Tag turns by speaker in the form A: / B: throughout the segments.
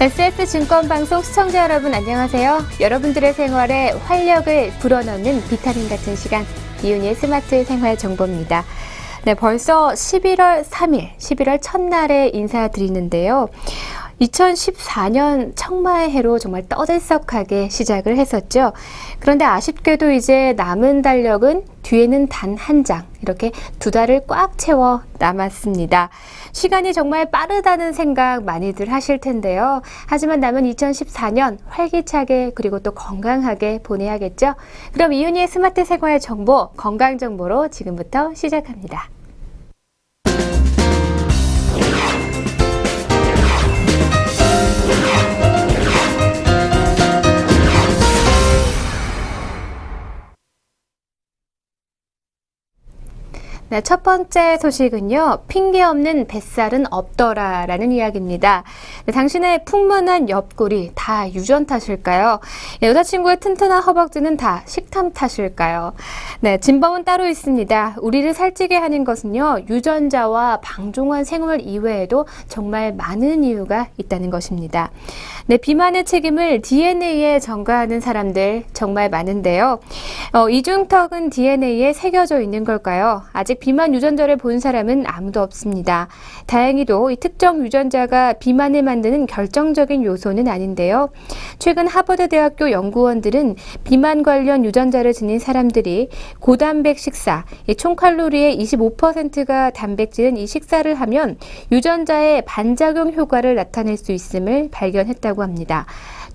A: SS증권방송 시청자 여러분 안녕하세요. 여러분들의 생활에 활력을 불어넣는 비타민 같은 시간, 이윤희의 스마트 생활 정보입니다. 네, 벌써 11월 3일, 11월 첫날에 인사드리는데요. 2014년 청마의 해로 정말 떠들썩하게 시작을 했었죠. 그런데 아쉽게도 이제 남은 달력은 뒤에는 단 한 장, 이렇게 두 달을 꽉 채워 남았습니다. 시간이 정말 빠르다는 생각 많이들 하실 텐데요. 하지만 남은 2014년 활기차게 그리고 또 건강하게 보내야겠죠. 그럼 이윤희의 스마트 생활 정보, 건강 정보로 지금부터 시작합니다. 네, 첫 번째 소식은요. 핑계 없는 뱃살은 없더라 라는 이야기입니다. 네, 당신의 풍만한 옆구리 다 유전 탓일까요? 네, 여자친구의 튼튼한 허벅지는 다 식탐 탓일까요? 네, 진범은 따로 있습니다. 우리를 살찌게 하는 것은요. 유전자와 방종한 생활 이외에도 정말 많은 이유가 있다는 것입니다. 네, 비만의 책임을 DNA에 전가하는 사람들 정말 많은데요. 이중턱은 DNA에 새겨져 있는 걸까요? 아직 비만 유전자를 본 사람은 아무도 없습니다. 다행히도 이 특정 유전자가 비만을 만드는 결정적인 요소는 아닌데요. 최근 하버드 대학교 연구원들은 비만 관련 유전자를 지닌 사람들이 고단백 식사, 총 칼로리의 25%가 단백질인 이 식사를 하면 유전자의 반작용 효과를 나타낼 수 있음을 발견했다고 합니다.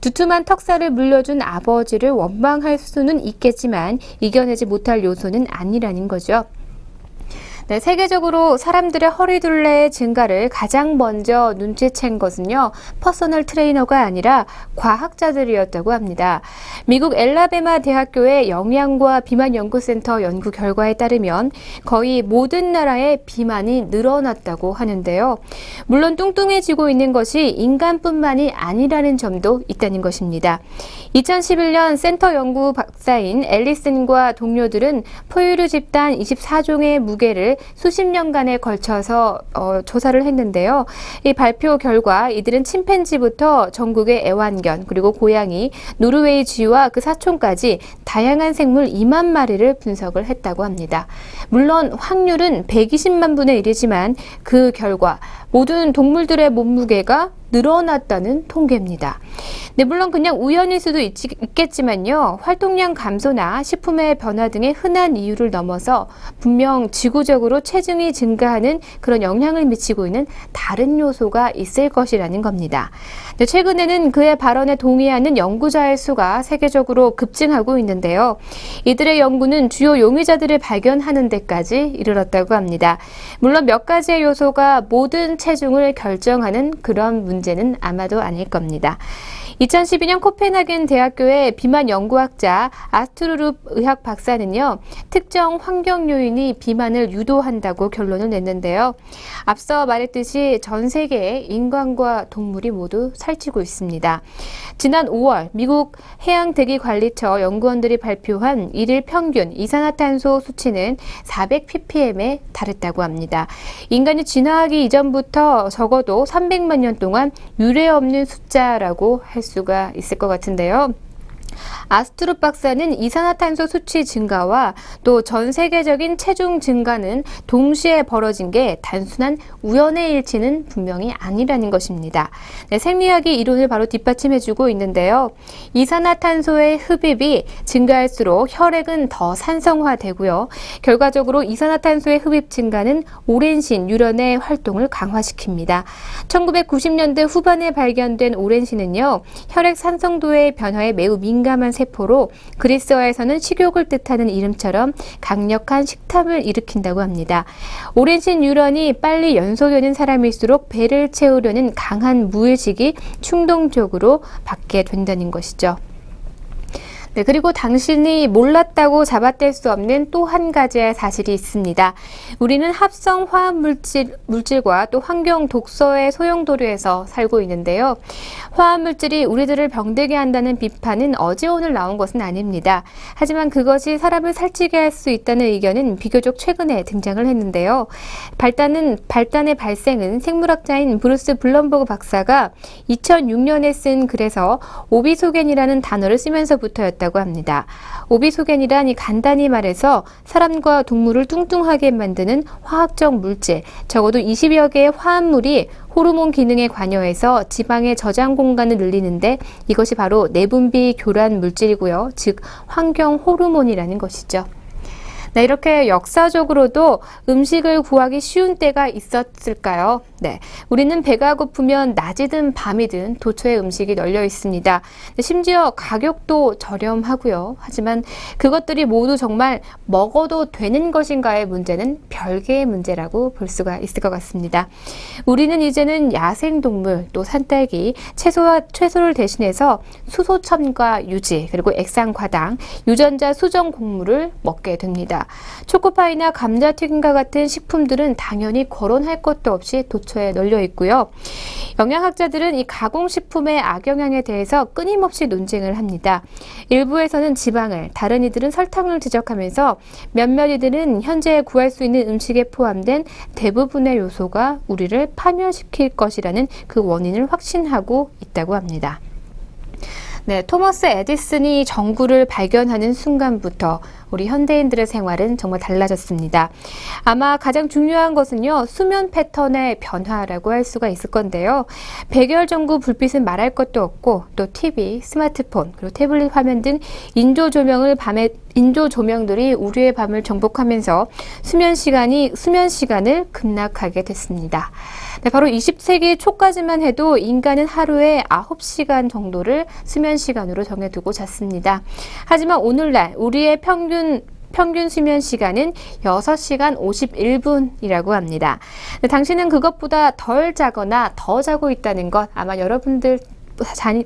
A: 두툼한 턱살을 물려준 아버지를 원망할 수는 있겠지만 이겨내지 못할 요소는 아니라는 거죠. 네, 세계적으로 사람들의 허리둘레의 증가를 가장 먼저 눈치챈 것은요, 퍼서널 트레이너가 아니라 과학자들이었다고 합니다. 미국 엘라베마 대학교의 영양과 비만 연구센터 연구 결과에 따르면 거의 모든 나라의 비만이 늘어났다고 하는데요. 물론 뚱뚱해지고 있는 것이 인간뿐만이 아니라는 점도 있다는 것입니다. 2011년 센터 연구 박사인 앨리슨과 동료들은 포유류 집단 24종의 무게를 수십 년간에 걸쳐서 조사를 했는데요. 이 발표 결과 이들은 침팬지부터 전국의 애완견, 그리고 고양이, 노르웨이 쥐와 그 사촌까지 다양한 생물 2만 마리를 분석을 했다고 합니다. 물론 확률은 120만 분의 1이지만 그 결과 모든 동물들의 몸무게가 늘어났다는 통계입니다. 네, 물론 그냥 우연일 수도 있겠지만요. 활동량 감소나 식품의 변화 등의 흔한 이유를 넘어서 분명 지구적으로 체중이 증가하는 그런 영향을 미치고 있는 다른 요소가 있을 것이라는 겁니다. 네, 최근에는 그의 발언에 동의하는 연구자의 수가 세계적으로 급증하고 있는데요. 이들의 연구는 주요 용의자들을 발견하는 데까지 이르렀다고 합니다. 물론 몇 가지의 요소가 모든 체중을 결정하는 그런 문제는 아마도 아닐 겁니다. 2012년 코펜하겐 대학교의 비만 연구학자 아스트루룹 의학 박사는요, 특정 환경 요인이 비만을 유도한다고 결론을 냈는데요. 앞서 말했듯이 전 세계의 인간과 동물이 모두 살찌고 있습니다. 지난 5월 미국 해양대기관리처 연구원들이 발표한 일일 평균 이산화탄소 수치는 400ppm에 달했다고 합니다. 인간이 진화하기 이전부터 적어도 300만 년 동안 유례 없는 숫자라고 할 수가 있을 것 같은데요. 아스트룹 박사는 이산화탄소 수치 증가와 또 전 세계적인 체중 증가는 동시에 벌어진 게 단순한 우연의 일치는 분명히 아니라는 것입니다. 네, 생리학이 이론을 바로 뒷받침해주고 있는데요. 이산화탄소의 흡입이 증가할수록 혈액은 더 산성화되고요. 결과적으로 이산화탄소의 흡입 증가는 오랜신 유런의 활동을 강화시킵니다. 1990년대 후반에 발견된 오랜신은요, 혈액 산성도의 변화에 매우 민감한 세포로 그리스어에서는 식욕을 뜻하는 이름처럼 강력한 식탐을 일으킨다고 합니다. 오랜신 유런이 빨리 연소되는 사람일수록 배를 채우려는 강한 무의식이 충동적으로 받게 된다는 것이죠. 네, 그리고 당신이 몰랐다고 잡아뗄 수 없는 또 한 가지의 사실이 있습니다. 우리는 합성 화학 물질과 또 환경 독소의 소용돌이에서 살고 있는데요. 화학 물질이 우리들을 병들게 한다는 비판은 어제 오늘 나온 것은 아닙니다. 하지만 그것이 사람을 살찌게 할 수 있다는 의견은 비교적 최근에 등장을 했는데요. 발단의 발생은 생물학자인 브루스 블럼버그 박사가 2006년에 쓴 글에서 오비소겐이라는 단어를 쓰면서부터였다고 합니다. 오비소겐이란 간단히 말해서 사람과 동물을 뚱뚱하게 만드는 화학적 물질, 적어도 20여 개의 화합물이 호르몬 기능에 관여해서 지방의 저장 공간을 늘리는데 이것이 바로 내분비 교란 물질이고요. 즉 환경 호르몬이라는 것이죠. 네, 이렇게 역사적으로도 음식을 구하기 쉬운 때가 있었을까요? 네, 우리는 배가 고프면 낮이든 밤이든 도처에 음식이 널려 있습니다. 심지어 가격도 저렴하고요. 하지만 그것들이 모두 정말 먹어도 되는 것인가의 문제는 별개의 문제라고 볼 수가 있을 것 같습니다. 우리는 이제는 야생동물, 또 산딸기, 채소를 대신해서 수소첨가 유지, 그리고 액상과당, 유전자 수정 곡물을 먹게 됩니다. 초코파이나 감자튀김과 같은 식품들은 당연히 거론할 것도 없이 도처에 널려 있고요. 영양학자들은 이 가공식품의 악영향에 대해서 끊임없이 논쟁을 합니다. 일부에서는 지방을, 다른 이들은 설탕을 지적하면서 몇몇 이들은 현재 구할 수 있는 음식에 포함된 대부분의 요소가 우리를 파멸시킬 것이라는 그 원인을 확신하고 있다고 합니다. 네, 토머스 에디슨이 전구를 발견하는 순간부터 우리 현대인들의 생활은 정말 달라졌습니다. 아마 가장 중요한 것은요, 수면 패턴의 변화라고 할 수가 있을 건데요. 백열 전구 불빛은 말할 것도 없고 또 TV, 스마트폰, 그리고 태블릿 화면 등 인조 조명들이 우리의 밤을 정복하면서 수면 시간을 급락하게 됐습니다. 네, 바로 20세기 초까지만 해도 인간은 하루에 9시간 정도를 수면 시간으로 정해두고 잤습니다. 하지만 오늘날 우리의 평균 수면 시간은 6시간 51분이라고 합니다. 네, 당신은 그것보다 덜 자거나 더 자고 있다는 것 아마 여러분들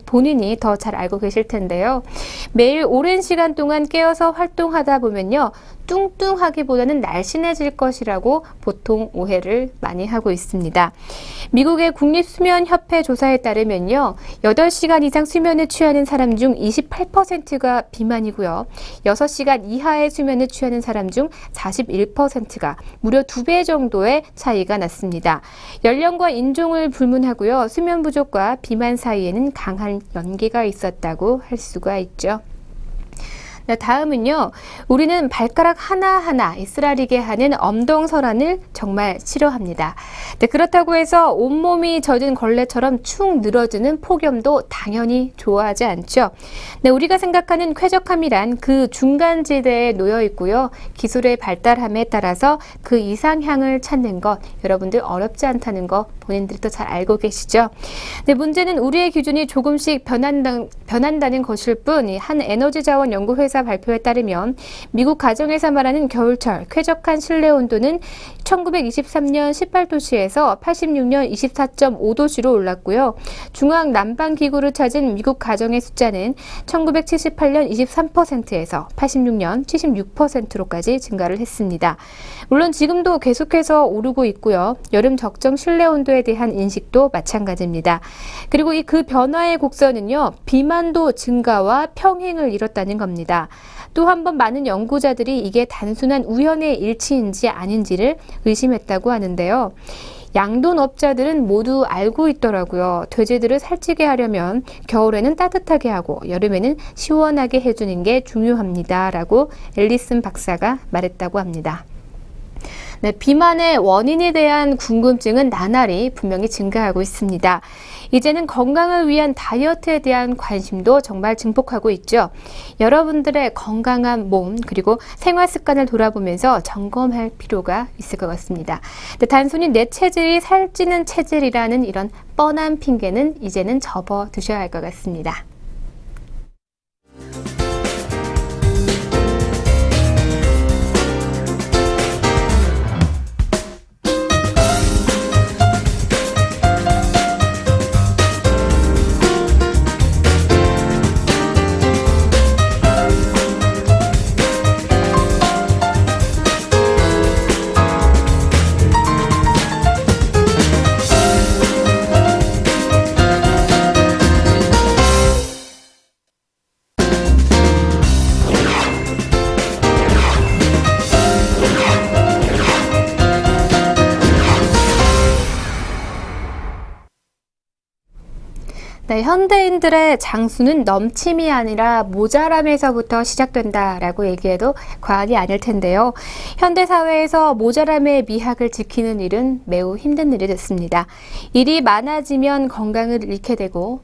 A: 본인이 더 잘 알고 계실 텐데요. 매일 오랜 시간 동안 깨어서 활동하다 보면요, 뚱뚱하기보다는 날씬해질 것이라고 보통 오해를 많이 하고 있습니다. 미국의 국립수면협회 조사에 따르면요, 8시간 이상 수면을 취하는 사람 중 28%가 비만이고요. 6시간 이하의 수면을 취하는 사람 중 41%가 무려 2배 정도의 차이가 났습니다. 연령과 인종을 불문하고요. 수면 부족과 비만 사이에는 강한 연계가 있었다고 할 수가 있죠. 네, 다음은요. 우리는 발가락 하나하나 쓰라리게 하는 엄동설한을 정말 싫어합니다. 네, 그렇다고 해서 온몸이 젖은 걸레처럼 축 늘어지는 폭염도 당연히 좋아하지 않죠. 네, 우리가 생각하는 쾌적함이란 그 중간지대에 놓여 있고요. 기술의 발달함에 따라서 그 이상향을 찾는 것, 여러분들 어렵지 않다는 거 본인들도 잘 알고 계시죠? 네, 문제는 우리의 기준이 조금씩 변한다는 것일 뿐, 한 에너지 자원 연구회사 발표에 따르면 미국 가정에서 말하는 겨울철 쾌적한 실내 온도는 1923년 18도씨에서 86년 24.5도씨로 올랐고요. 중앙 난방 기구를 찾은 미국 가정의 숫자는 1978년 23%에서 86년 76%로까지 증가를 했습니다. 물론 지금도 계속해서 오르고 있고요. 여름 적정 실내 온도에 대한 인식도 마찬가지입니다. 그리고 그 변화의 곡선은요, 비만도 증가와 평행을 이뤘다는 겁니다. 또 한 번 많은 연구자들이 이게 단순한 우연의 일치인지 아닌지를 의심했다고 하는데요. 양돈업자들은 모두 알고 있더라고요. 돼지들을 살찌게 하려면 겨울에는 따뜻하게 하고 여름에는 시원하게 해주는 게 중요합니다. 라고 앨리슨 박사가 말했다고 합니다. 네, 비만의 원인에 대한 궁금증은 나날이 분명히 증가하고 있습니다. 이제는 건강을 위한 다이어트에 대한 관심도 정말 증폭하고 있죠. 여러분들의 건강한 몸 그리고 생활 습관을 돌아보면서 점검할 필요가 있을 것 같습니다. 단순히 내 체질이 살찌는 체질이라는 이런 뻔한 핑계는 이제는 접어두셔야 할 것 같습니다. 네, 현대인들의 장수는 넘침이 아니라 모자람에서부터 시작된다라고 얘기해도 과언이 아닐 텐데요. 현대 사회에서 모자람의 미학을 지키는 일은 매우 힘든 일이 됐습니다. 일이 많아지면 건강을 잃게 되고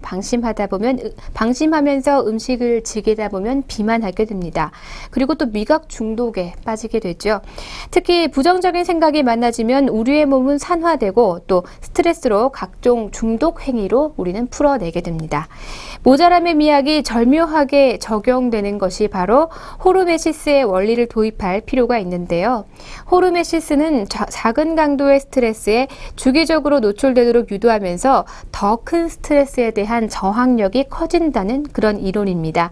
A: 방심하면서 음식을 즐기다 보면 비만하게 됩니다. 그리고 또 미각 중독에 빠지게 되죠. 특히 부정적인 생각이 많아지면 우리의 몸은 산화되고 또 스트레스로 각종 중독 행위로 우리는 풀어내게 됩니다. 모자람의 미학이 절묘하게 적용되는 것이 바로 호르메시스의 원리를 도입할 필요가 있는데요. 호르메시스는 작은 강도의 스트레스에 주기적으로 노출되도록 유도하면서 더 큰 스트레스에 대한 저항력이 커진다는 그런 이론입니다.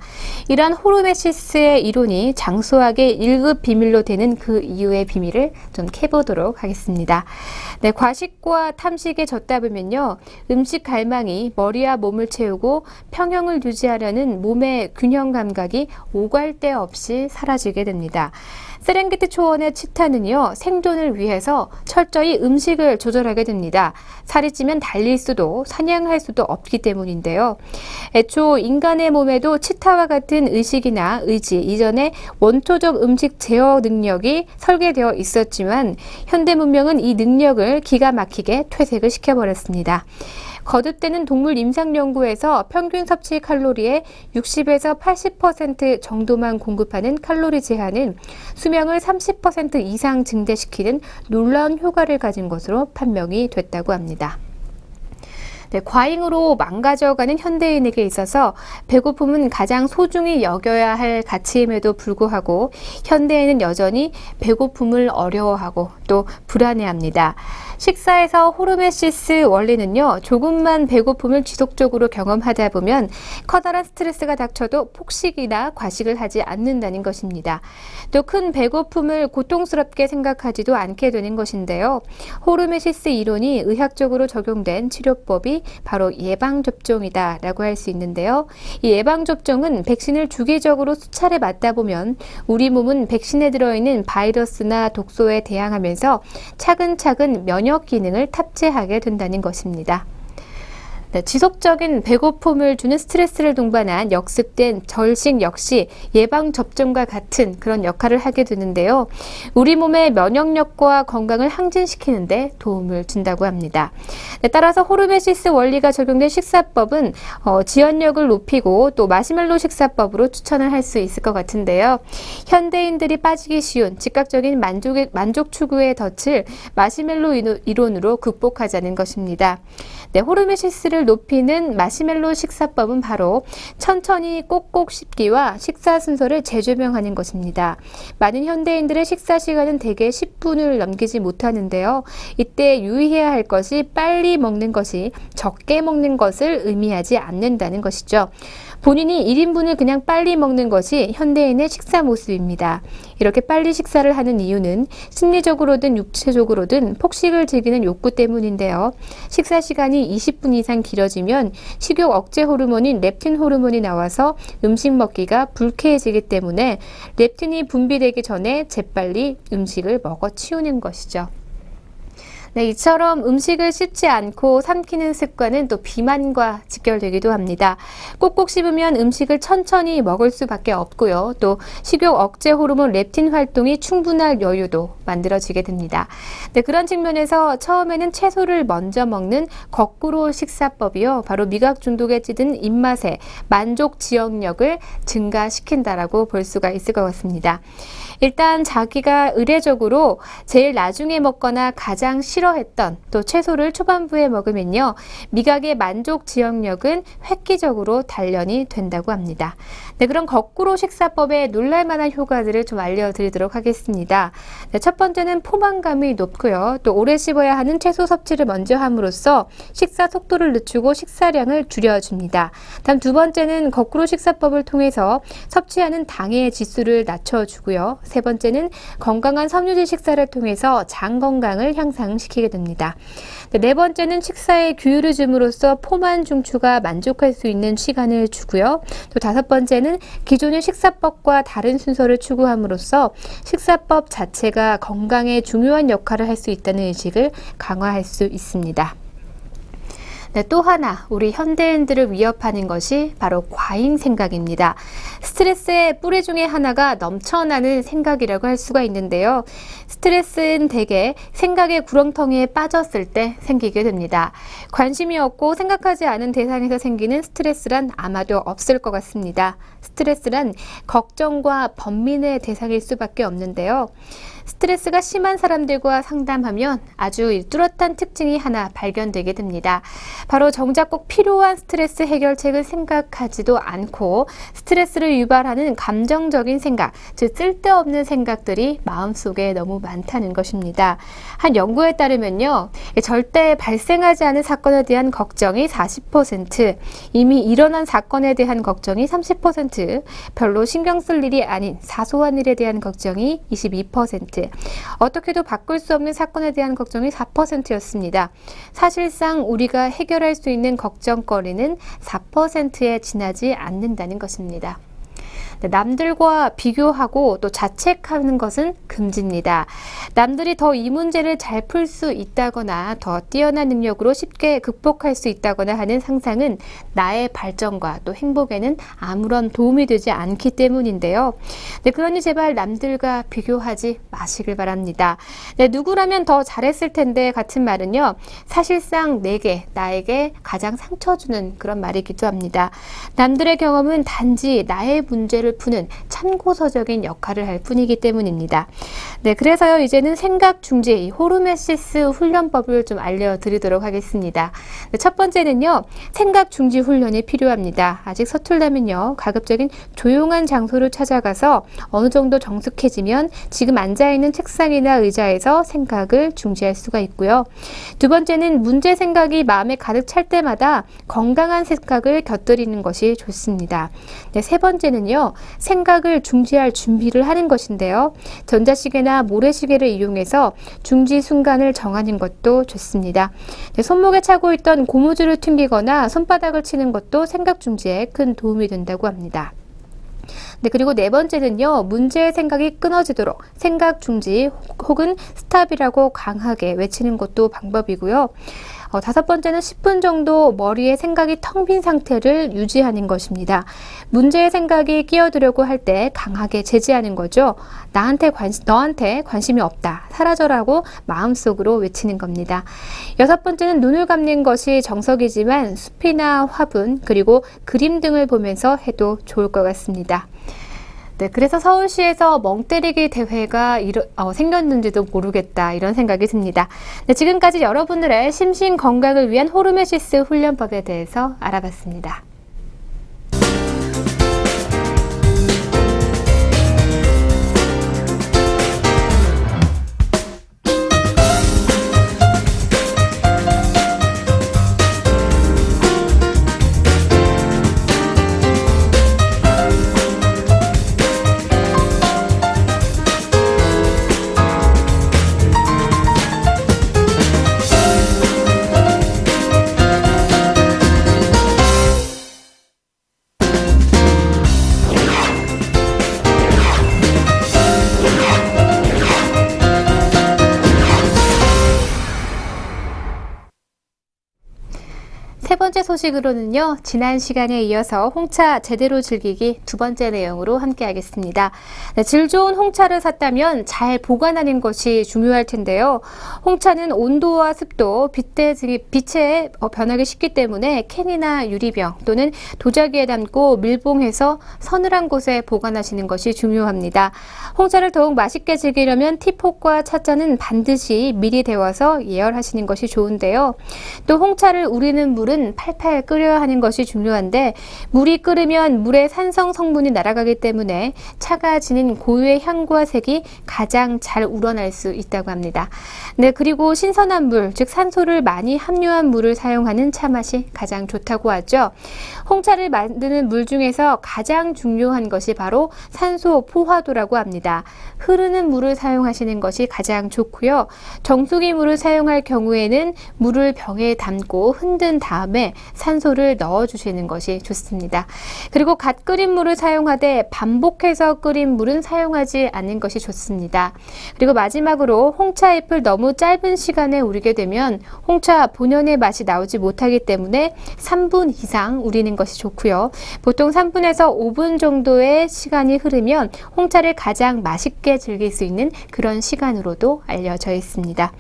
A: 이러한 호르메시스의 이론이 장수학의 1급 비밀로 되는 그 이유의 비밀을 좀 캐보도록 하겠습니다. 네, 과식과 탐식에 젖다 보면요, 음식 갈망이 머리와 몸을 채우고 평형을 유지하려는 몸의 균형 감각이 오갈 데 없이 사라지게 됩니다. 세렝게티 초원의 치타는요, 생존을 위해서 철저히 음식을 조절하게 됩니다. 살이 찌면 달릴 수도 사냥할 수도 없기 때문인데요. 애초 인간의 몸에도 치타와 같은 의식이나 의지, 이전에 원초적 음식 제어 능력이 설계되어 있었지만 현대 문명은 이 능력을 기가 막히게 퇴색을 시켜버렸습니다. 거듭되는 동물 임상 연구에서 평균 섭취 칼로리의 60에서 80% 정도만 공급하는 칼로리 제한은 수명을 30% 이상 증대시키는 놀라운 효과를 가진 것으로 판명이 됐다고 합니다. 네, 과잉으로 망가져가는 현대인에게 있어서 배고픔은 가장 소중히 여겨야 할 가치임에도 불구하고 현대인은 여전히 배고픔을 어려워하고 또 불안해합니다. 식사에서 호르메시스 원리는요, 조금만 배고픔을 지속적으로 경험하다 보면 커다란 스트레스가 닥쳐도 폭식이나 과식을 하지 않는다는 것입니다. 또 큰 배고픔을 고통스럽게 생각하지도 않게 되는 것인데요. 호르메시스 이론이 의학적으로 적용된 치료법이 바로 예방접종이다라고 할 수 있는데요. 이 예방접종은 백신을 주기적으로 수차례 맞다 보면 우리 몸은 백신에 들어있는 바이러스나 독소에 대항하면서 차근차근 면역 기능을 탑재하게 된다는 것입니다. 네, 지속적인 배고픔을 주는 스트레스를 동반한 역습된 절식 역시 예방접종과 같은 그런 역할을 하게 되는데요. 우리 몸의 면역력과 건강을 항진시키는 데 도움을 준다고 합니다. 네, 따라서 호르메시스 원리가 적용된 식사법은 지연력을 높이고 또 마시멜로 식사법으로 추천을 할 수 있을 것 같은데요. 현대인들이 빠지기 쉬운 즉각적인 만족 추구의 덫을 마시멜로 이론으로 극복하자는 것입니다. 네, 호르메시스를 높이는 마시멜로 식사법은 바로 천천히 꼭꼭 씹기와 식사 순서를 재조명하는 것입니다. 많은 현대인들의 식사 시간은 대개 10분을 넘기지 못하는데요. 이때 유의해야 할 것이 빨리 먹는 것이 적게 먹는 것을 의미하지 않는다는 것이죠. 본인이 1인분을 그냥 빨리 먹는 것이 현대인의 식사 모습입니다. 이렇게 빨리 식사를 하는 이유는 심리적으로든 육체적으로든 폭식을 즐기는 욕구 때문인데요. 식사 시간이 20분 이상 길어지면 식욕 억제 호르몬인 렙틴 호르몬이 나와서 음식 먹기가 불쾌해지기 때문에 렙틴이 분비되기 전에 재빨리 음식을 먹어 치우는 것이죠. 네, 이처럼 음식을 씹지 않고 삼키는 습관은 또 비만과 직결되기도 합니다. 꼭꼭 씹으면 음식을 천천히 먹을 수밖에 없고요. 또 식욕 억제 호르몬 렙틴 활동이 충분할 여유도 만들어지게 됩니다. 네, 그런 측면에서 처음에는 채소를 먼저 먹는 거꾸로 식사법이요, 바로 미각 중독에 찌든 입맛의 만족 지역력을 증가시킨다라고 볼 수가 있을 것 같습니다. 일단 자기가 의례적으로 제일 나중에 먹거나 가장 싫어했던 또 채소를 초반부에 먹으면요, 미각의 만족 지역력은 획기적으로 단련이 된다고 합니다. 네, 그럼 거꾸로 식사법의 놀랄만한 효과들을 좀 알려드리도록 하겠습니다. 네, 첫 번째는 포만감이 높고요. 또 오래 씹어야 하는 채소 섭취를 먼저 함으로써 식사 속도를 늦추고 식사량을 줄여줍니다. 다음 두 번째는 거꾸로 식사법을 통해서 섭취하는 당의 지수를 낮춰주고요. 세 번째는 건강한 섬유질 식사를 통해서 장 건강을 향상시키게 됩니다. 네 번째는 식사에 규율을 줌으로써 포만 중추가 만족할 수 있는 시간을 주고요. 또 다섯 번째는 기존의 식사법과 다른 순서를 추구함으로써 식사법 자체가 건강에 중요한 역할을 할 수 있다는 의식을 강화할 수 있습니다. 네, 또 하나 우리 현대인들을 위협하는 것이 바로 과잉 생각입니다. 스트레스의 뿌리 중에 하나가 넘쳐나는 생각이라고 할 수가 있는데요. 스트레스는 대개 생각의 구렁텅이에 빠졌을 때 생기게 됩니다. 관심이 없고 생각하지 않은 대상에서 생기는 스트레스란 아마도 없을 것 같습니다. 스트레스란 걱정과 번민의 대상일 수밖에 없는데요. 스트레스가 심한 사람들과 상담하면 아주 뚜렷한 특징이 하나 발견되게 됩니다. 바로 정작 꼭 필요한 스트레스 해결책을 생각하지도 않고 스트레스를 유발하는 감정적인 생각, 즉 쓸데없는 생각들이 마음속에 너무 많다는 것입니다. 한 연구에 따르면요, 절대 발생하지 않은 사건에 대한 걱정이 40%, 이미 일어난 사건에 대한 걱정이 30%, 별로 신경 쓸 일이 아닌 사소한 일에 대한 걱정이 22%, 어떻게도 바꿀 수 없는 사건에 대한 걱정이 4%였습니다. 사실상 우리가 해결할 수 있는 걱정거리는 4%에 지나지 않는다는 것입니다. 남들과 비교하고 또 자책하는 것은 금지입니다. 남들이 더 이 문제를 잘 풀 수 있다거나 더 뛰어난 능력으로 쉽게 극복할 수 있다거나 하는 상상은 나의 발전과 또 행복에는 아무런 도움이 되지 않기 때문인데요. 그러니 제발 남들과 비교하지 마시길 바랍니다. 누구라면 더 잘했을 텐데 같은 말은요, 사실상 나에게 가장 상처 주는 그런 말이기도 합니다. 남들의 경험은 단지 나의 문제를 푸는 참고서적인 역할을 할 뿐이기 때문입니다. 그래서요, 이제는 생각 중지, 호르메시스 훈련법을 좀 알려드리도록 하겠습니다. 첫 번째는요, 생각 중지 훈련이 필요합니다. 아직 서툴다면요, 가급적인 조용한 장소를 찾아가서 어느 정도 정숙해지면 지금 앉아있는 책상이나 의자에서 생각을 중지할 수가 있고요. 두 번째는 문제 생각이 마음에 가득 찰 때마다 건강한 생각을 곁들이는 것이 좋습니다. 세 번째는요, 생각을 중지할 준비를 하는 것인데요. 전자시계나 모래시계를 이용해서 중지 순간을 정하는 것도 좋습니다. 손목에 차고 있던 고무줄을 튕기거나 손바닥을 치는 것도 생각 중지에 큰 도움이 된다고 합니다. 그리고 네 번째는요, 문제의 생각이 끊어지도록 생각 중지 혹은 스탑이라고 강하게 외치는 것도 방법이고요. 다섯 번째는 10분 정도 머리에 생각이 텅 빈 상태를 유지하는 것입니다. 문제의 생각이 끼어들려고 할 때 강하게 제지하는 거죠. 너한테 관심이 없다, 사라져라고 마음속으로 외치는 겁니다. 여섯 번째는 눈을 감는 것이 정석이지만 숲이나 화분 그리고 그림 등을 보면서 해도 좋을 것 같습니다. 그래서 서울시에서 멍때리기 대회가 생겼는지도 모르겠다, 이런 생각이 듭니다. 지금까지 여러분들의 심신 건강을 위한 호르메시스 훈련법에 대해서 알아봤습니다. 세 번째 소식으로는요, 지난 시간에 이어서 홍차 제대로 즐기기 두 번째 내용으로 함께 하겠습니다. 질 좋은 홍차를 샀다면 잘 보관하는 것이 중요할 텐데요. 홍차는 온도와 습도, 빛에 변하기 쉽기 때문에 캔이나 유리병 또는 도자기에 담고 밀봉해서 서늘한 곳에 보관하시는 것이 중요합니다. 홍차를 더욱 맛있게 즐기려면 티포과 찻잔은 반드시 미리 데워서 예열하시는 것이 좋은데요. 또 홍차를 우리는 물은 팔팔 끓여야 하는 것이 중요한데, 물이 끓으면 물의 산성 성분이 날아가기 때문에 차가 지닌 고유의 향과 색이 가장 잘 우러날 수 있다고 합니다. 그리고 신선한 물, 즉 산소를 많이 함유한 물을 사용하는 차 맛이 가장 좋다고 하죠. 홍차를 만드는 물 중에서 가장 중요한 것이 바로 산소 포화도라고 합니다. 흐르는 물을 사용하시는 것이 가장 좋고요. 정수기 물을 사용할 경우에는 물을 병에 담고 흔든 다음에 때문에 산소를 넣어주시는 것이 좋습니다. 그리고 갓 끓인 물을 사용하되 반복해서 끓인 물은 사용하지 않는 것이 좋습니다. 그리고 마지막으로 홍차 잎을 너무 짧은 시간에 우리게 되면 홍차 본연의 맛이 나오지 못하기 때문에 3분 이상 우리는 것이 좋고요. 보통 3분에서 5분 정도의 시간이 흐르면 홍차를 가장 맛있게 즐길 수 있는 그런 시간으로도 알려져 있습니다.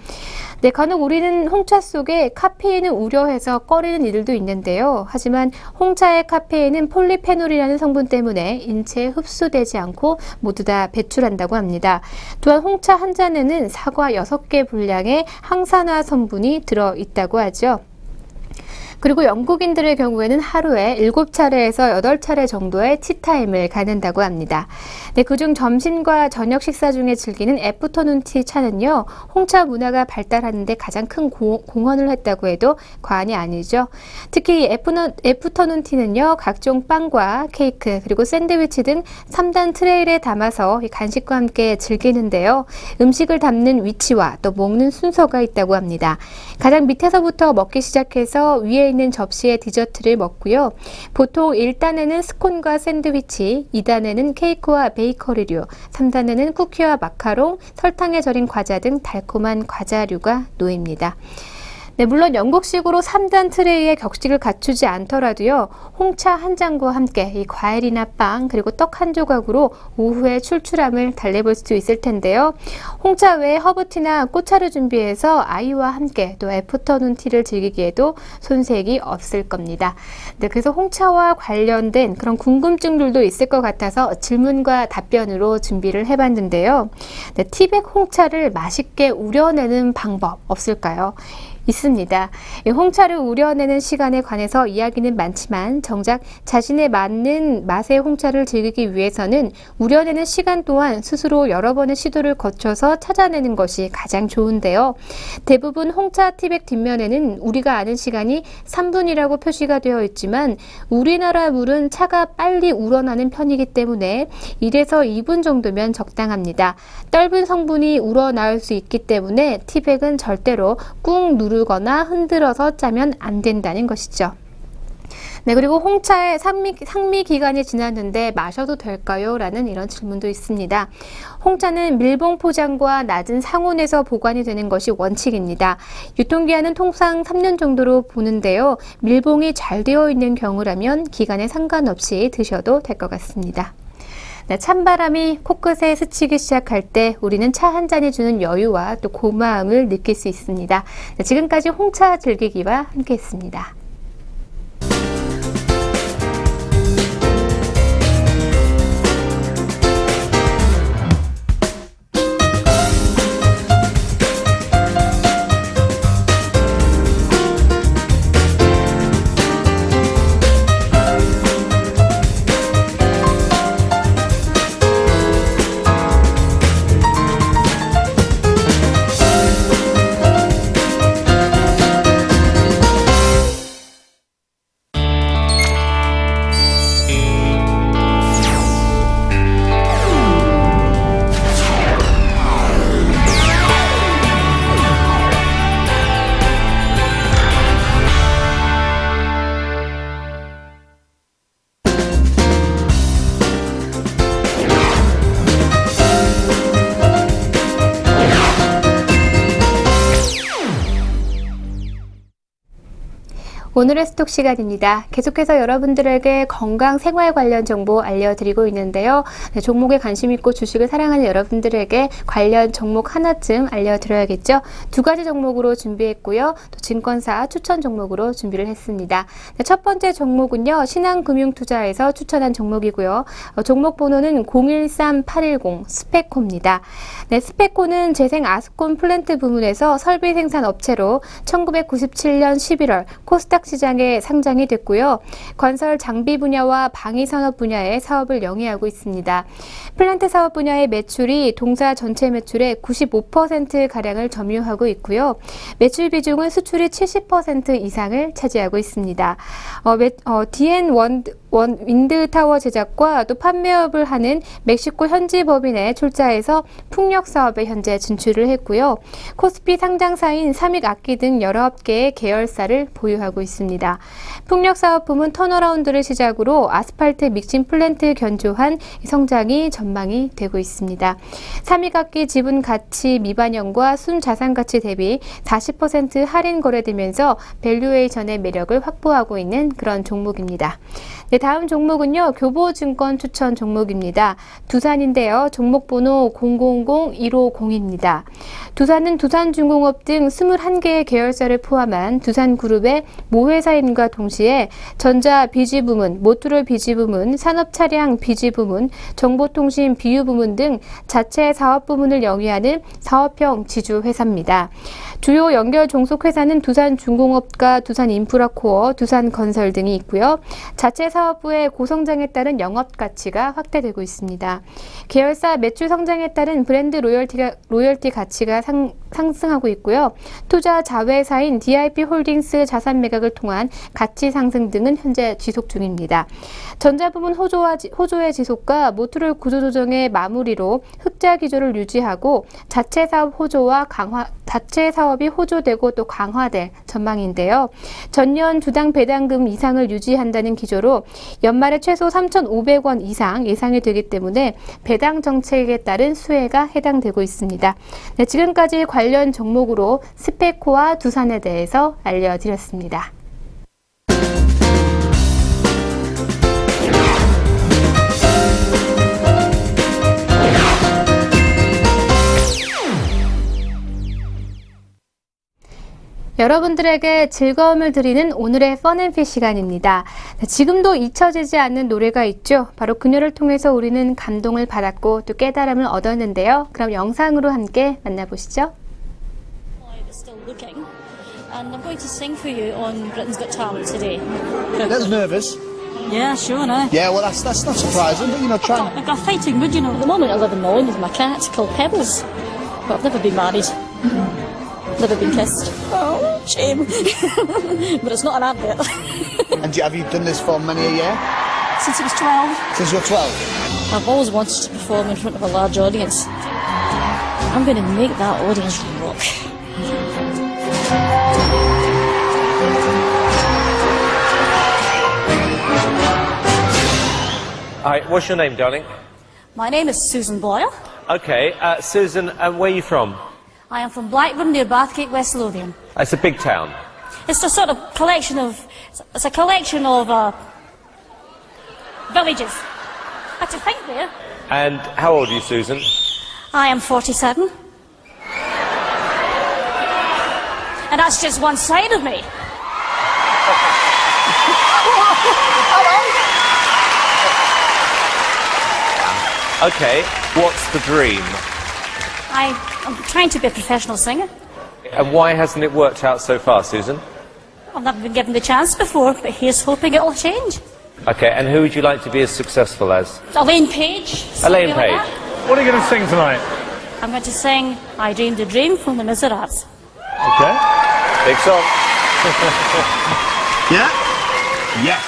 A: 네, 간혹 우리는 홍차 속에 카페인을 우려해서 꺼리는 이들도 있는데요. 하지만 홍차의 카페인은 폴리페놀이라는 성분 때문에 인체에 흡수되지 않고 모두 다 배출한다고 합니다. 또한 홍차 한 잔에는 사과 6개 분량의 항산화 성분이 들어있다고 하죠. 그리고 영국인들의 경우에는 하루에 7차례에서 8차례 정도의 티타임을 갖는다고 합니다. 네, 그중 점심과 저녁 식사 중에 즐기는 애프터눈 티 차는요, 홍차 문화가 발달하는 데 가장 큰 공헌을 했다고 해도 과언이 아니죠. 특히 애프터눈 티는요, 각종 빵과 케이크, 그리고 샌드위치 등 3단 트레이에 담아서 간식과 함께 즐기는데요. 음식을 담는 위치와 또 먹는 순서가 있다고 합니다. 가장 밑에서부터 먹기 시작해서 위에 있는 접시에 디저트를 먹고요. 보통 1단에는 스콘과 샌드위치, 2단에는 케이크와 베이커리류, 3단에는 쿠키와 마카롱, 설탕에 절인 과자 등 달콤한 과자류가 놓입니다. 네, 물론 영국식으로 3단 트레이에 격식을 갖추지 않더라도요, 홍차 한 잔과 함께 이 과일이나 빵 그리고 떡 한 조각으로 오후에 출출함을 달래볼 수 있을 텐데요. 홍차 외에 허브티나 꽃차를 준비해서 아이와 함께 또 애프터눈 티를 즐기기에도 손색이 없을 겁니다. 네, 그래서 홍차와 관련된 그런 궁금증들도 있을 것 같아서 질문과 답변으로 준비를 해봤는데요. 네, 티백 홍차를 맛있게 우려내는 방법 없을까요? 있습니다. 홍차를 우려내는 시간에 관해서 이야기는 많지만 정작 자신에 맞는 맛의 홍차를 즐기기 위해서는 우려내는 시간 또한 스스로 여러 번의 시도를 거쳐서 찾아내는 것이 가장 좋은데요. 대부분 홍차 티백 뒷면에는 우리가 아는 시간이 3분이라고 표시가 되어 있지만 우리나라 물은 차가 빨리 우러나는 편이기 때문에 1에서 2분 정도면 적당합니다. 떫은 성분이 우러나올 수 있기 때문에 티백은 절대로 꾹 누르거나 흔들어서 짜면 안 된다는 것이죠. 네, 그리고 홍차의 상미 기간이 지났는데 마셔도 될까요? 라는 이런 질문도 있습니다. 홍차는 밀봉 포장과 낮은 상온에서 보관이 되는 것이 원칙입니다. 유통기한은 통상 3년 정도로 보는데요. 밀봉이 잘 되어 있는 경우라면 기간에 상관없이 드셔도 될 것 같습니다. 네, 찬바람이 코끝에 스치기 시작할 때 우리는 차 한 잔이 주는 여유와 또 고마움을 느낄 수 있습니다. 네, 지금까지 홍차 즐기기와 함께했습니다. 오늘의 스톡 시간입니다. 계속해서 여러분들에게 건강 생활 관련 정보 알려드리고 있는데요. 네, 종목에 관심 있고 주식을 사랑하는 여러분들에게 관련 종목 하나쯤 알려드려야겠죠. 2가지 종목으로 준비했고요. 또 증권사 추천 종목으로 준비를 했습니다. 네, 첫 번째 종목은요. 신한금융투자에서 추천한 종목이고요. 종목 번호는 013810 스페코입니다. 네, 스페코는 재생 아스콘 플랜트 부문에서 설비 생산 업체로 1997년 11월 코스닥 시장에 상장이 됐고요. 건설 장비 분야와 방위 산업 분야의 사업을 영위하고 있습니다. 플랜트 사업 분야의 매출이 동사 전체 매출의 95%가량을 점유하고 있고요. 매출 비중은 수출이 70% 이상을 차지하고 있습니다. DN 윈드타워 제작과 또 판매업을 하는 멕시코 현지 법인에 출자해서 풍력 사업에 현재 진출을 했고요. 코스피 상장사인 삼익악기 등 여러 업계의 계열사를 보유하고 있습니다. 있습니다. 풍력사업부문 턴어라운드를 시작으로 아스팔트 믹싱 플랜트 견조한 성장이 전망이 되고 있습니다. 3위 각기 지분 가치 미반영과 순자산 가치 대비 40% 할인 거래되면서 밸류에이션의 매력을 확보하고 있는 그런 종목입니다. 네, 다음 종목은요, 교보증권 추천 종목입니다. 두산인데요. 종목번호 000150입니다. 두산은 두산중공업 등 21개의 계열사를 포함한 두산그룹의 모회사임과 동시에 전자 비지 부문, 모듈 비지 부문, 산업차량 비지 부문, 정보통신 비유 부문 등 자체 사업 부문을 영위하는 사업형 지주 회사입니다. 주요 연결 종속 회사는 두산중공업과 두산인프라코어, 두산건설 등이 있고요. 자체 사업부의 고성장에 따른 영업 가치가 확대되고 있습니다. 계열사 매출 성장에 따른 브랜드 로열티 가치가 상승하고 있고요. 투자 자회사인 DIP홀딩스 자산 매각을 통한 가치 상승 등은 현재 지속 중입니다. 전자부문 호조의 지속과 모듈 구조조정의 마무리로 흑자 기조를 유지하고 자체 사업이 호조되고 또 강화될 전망인데요. 전년 주당 배당금 이상을 유지한다는 기조로 연말에 최소 3,500원 이상 예상이 되기 때문에 배당 정책에 따른 수혜가 해당되고 있습니다. 네, 지금까지 관련 종목으로 스페코와 두산에 대해서 알려드렸습니다. 여러분들에게 즐거움을 드리는 오늘의 펀앤피 시간입니다. 지금도 잊혀지지 않는 노래가 있죠. 바로 그녀를 통해서 우리는 감동을 받았고 또 깨달음을 얻었는데요. 그럼 영상으로 함께 만나보시죠.
B: And I'm going to sing for you on Britain's Got Talent today.
C: That's nervous.
B: Yeah, sure, no.
C: Yeah, well, that's not surprising, but you know, try.
B: I've got a fighting mood, you know. At the moment, I live in London with my cat called Pebbles, but I've never been married. Never been kissed. Oh, shame. But it's not an advert.
C: And have you done this for many a year?
B: Since I was 12.
C: Since you're 12?
B: I've always wanted to perform in front of a large audience. I'm going to make that audience rock.
D: Hi, what's your name, darling?
B: My name is Susan Boyle.
D: Okay, Susan, where are you from?
B: I am from Blackburn near Bathgate, West Lothian.
D: It's a big town.
B: It's a sort of collection of, it's a collection of villages. Had to think there.
D: And how old are you, Susan?
B: I am 47. And that's just one side of me.
D: Okay, what's the dream?
B: I'm trying to be a professional singer.
D: And why hasn't it worked out so far, Susan?
B: I've never been given the chance before, but here's hoping it'll change.
D: Okay, and who would you like to be as successful as?
B: Elaine Page.
D: Elaine
B: something like
D: Page.
B: that.
E: What are you going to sing tonight?
B: I'm going to sing I Dreamed a Dream from the Miserables.
E: Okay.
D: Big song.
C: Yeah? Yes.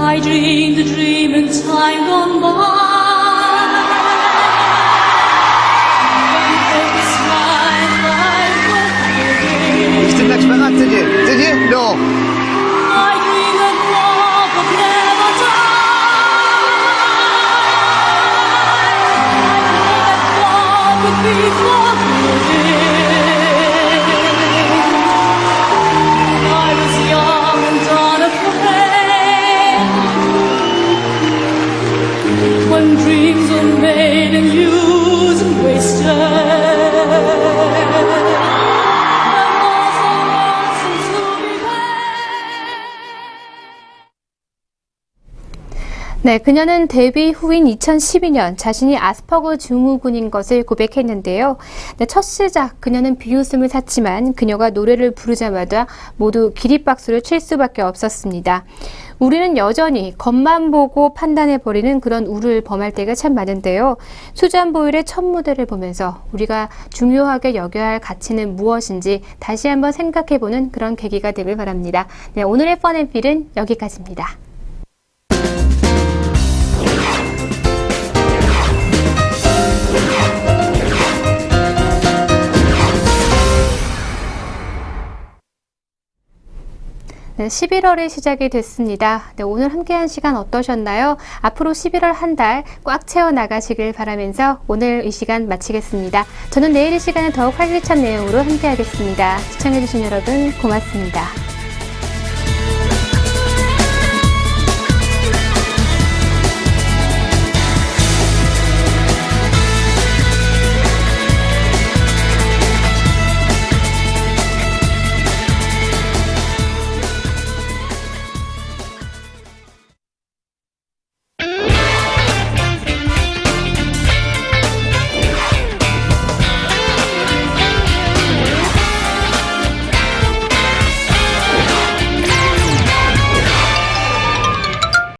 B: I dreamed a dream in time gone by.
C: You didn't expect that, did you? Did you? No.
B: I dream that love would never die. I dream that love would be forgiven. I was young and unafraid when dreams were made and used and wasted.
A: 네, 그녀는 데뷔 후인 2012년 자신이 아스퍼거 증후군인 것을 고백했는데요. 네, 첫 시작 그녀는 비웃음을 샀지만 그녀가 노래를 부르자마자 모두 기립박수를 칠 수밖에 없었습니다. 우리는 여전히 겉만 보고 판단해버리는 그런 우를 범할 때가 참 많은데요. 수잔 보일의 첫 무대를 보면서 우리가 중요하게 여겨야 할 가치는 무엇인지 다시 한번 생각해보는 그런 계기가 되길 바랍니다. 네, 오늘의 펀앤필은 여기까지입니다. 네, 11월이 시작이 됐습니다. 네, 오늘 함께한 시간 어떠셨나요? 앞으로 11월 한 달 꽉 채워 나가시길 바라면서 오늘 이 시간 마치겠습니다. 저는 내일 이 시간에 더욱 활기찬 내용으로 함께하겠습니다. 시청해주신 여러분 고맙습니다.